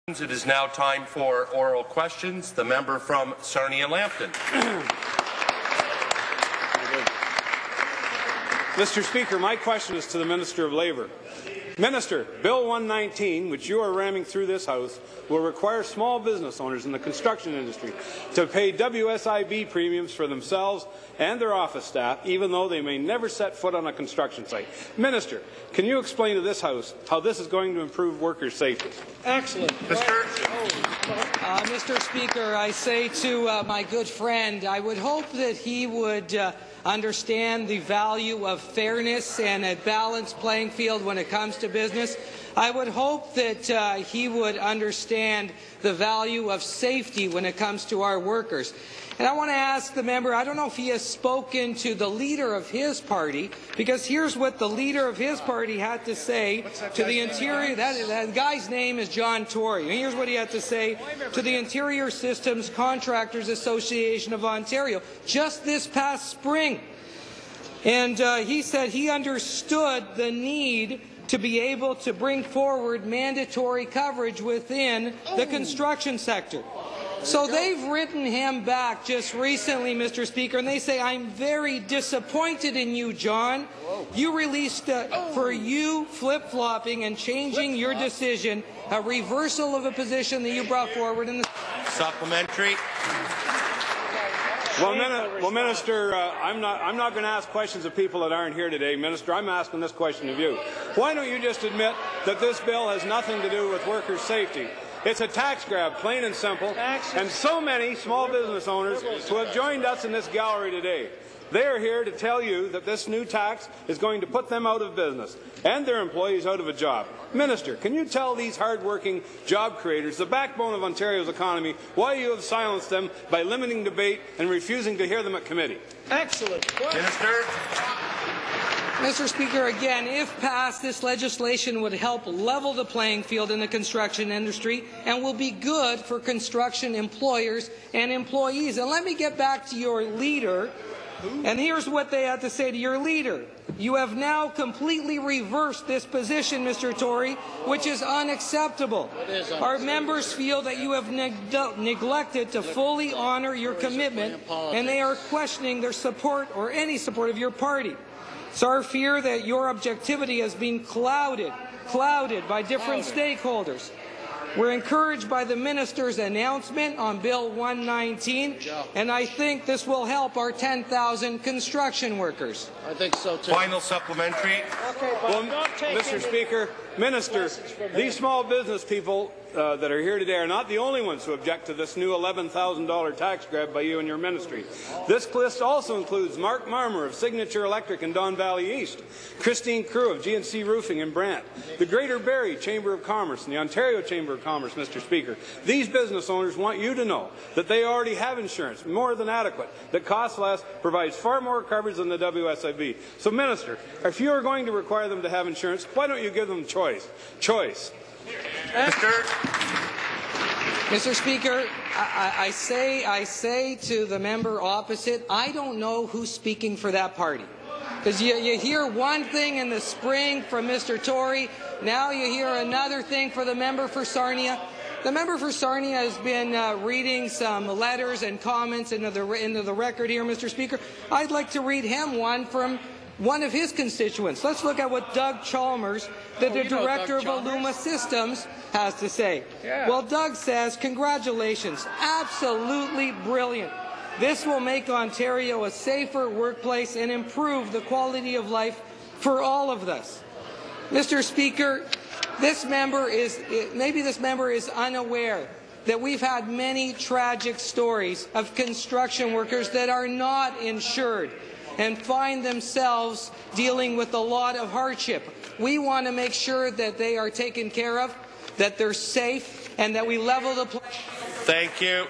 It is now time for oral questions. The member from Sarnia-Lambton. Mr. Speaker, my question is to the Minister of Labour. Minister, Bill 119, which you are ramming through this House, will require small business owners in the construction industry to pay WSIB premiums for themselves and their office staff, even though they may never set foot on a construction site. Minister, can you explain to this House how this is going to improve workers' safety? Excellent. Mr. Speaker, I say to my good friend, I would hope that he would understand the value of fairness and a balanced playing field when it comes to business. I would hope that he would understand the value of safety when it comes to our workers. And I want to ask the member, I don't know if he has spoken to the leader of his party, because here's what the leader of his party had to say to the Interior. That guy's name is John Tory. And here's what he had to say to the Interior Systems Contractors Association of Ontario just this past spring. And he said he understood the need to be able to bring forward mandatory coverage within the construction sector. So they've written him back just recently, Mr. Speaker, and they say, I'm very disappointed in you, John. You released, for you flip-flopping and changing your decision, a reversal of a position that you brought forward in the... Supplementary. Well, Minister, I'm not going to ask questions of people that aren't here today. Minister, I'm asking this question of you. Why don't you just admit that this bill has nothing to do with workers' safety? It's a tax grab, plain and simple, and so many small business owners who have joined us in this gallery today. They are here to tell you that this new tax is going to put them out of business and their employees out of a job. Minister, can you tell these hard-working job creators, the backbone of Ontario's economy, why you have silenced them by limiting debate and refusing to hear them at committee? Excellent. Minister. Mr. Speaker, again, if passed, this legislation would help level the playing field in the construction industry and will be good for construction employers and employees. And let me get back to your leader. And here's what they had to say to your leader. You have now completely reversed this position, Mr. Tory, which is unacceptable. Our members feel that you have neglected to fully honour your commitment, and they are questioning their support or any support of your party. It's our fear that your objectivity has been clouded by different stakeholders. We're encouraged by the minister's announcement on Bill 119, and I think this will help our 10,000 construction workers. I think so too. Final supplementary. Well, Mr. Speaker, Minister, these small business people that are here today are not the only ones who object to this new $11,000 tax grab by you and your ministry. This list also includes Mark Marmer of Signature Electric in Don Valley East, Christine Crew of GNC Roofing in Brant, the Greater Barrie Chamber of Commerce and the Ontario Chamber of Commerce, Mr. Speaker. These business owners want you to know that they already have insurance, more than adequate, that costs less, provides far more coverage than the WSIB. So, Minister, if you are going to require them to have insurance, why don't you give them choice? Mr. Speaker, I say to the member opposite, I don't know who's speaking for that party. Because you hear one thing in the spring from Mr. Tory, now you hear another thing for the member for Sarnia. The member for Sarnia has been reading some letters and comments into the record here, Mr. Speaker. I'd like to read him one from one of his constituents. Let's look at what Doug Chalmers, the director of Aluma Systems, has to say. Yeah. Well, Doug says, congratulations, absolutely brilliant. This will make Ontario a safer workplace and improve the quality of life for all of us. Mr. Speaker, maybe this member is unaware that we've had many tragic stories of construction workers that are not insured and find themselves dealing with a lot of hardship. We want to make sure that they are taken care of, that they're safe, and that we level the playing field. Thank you.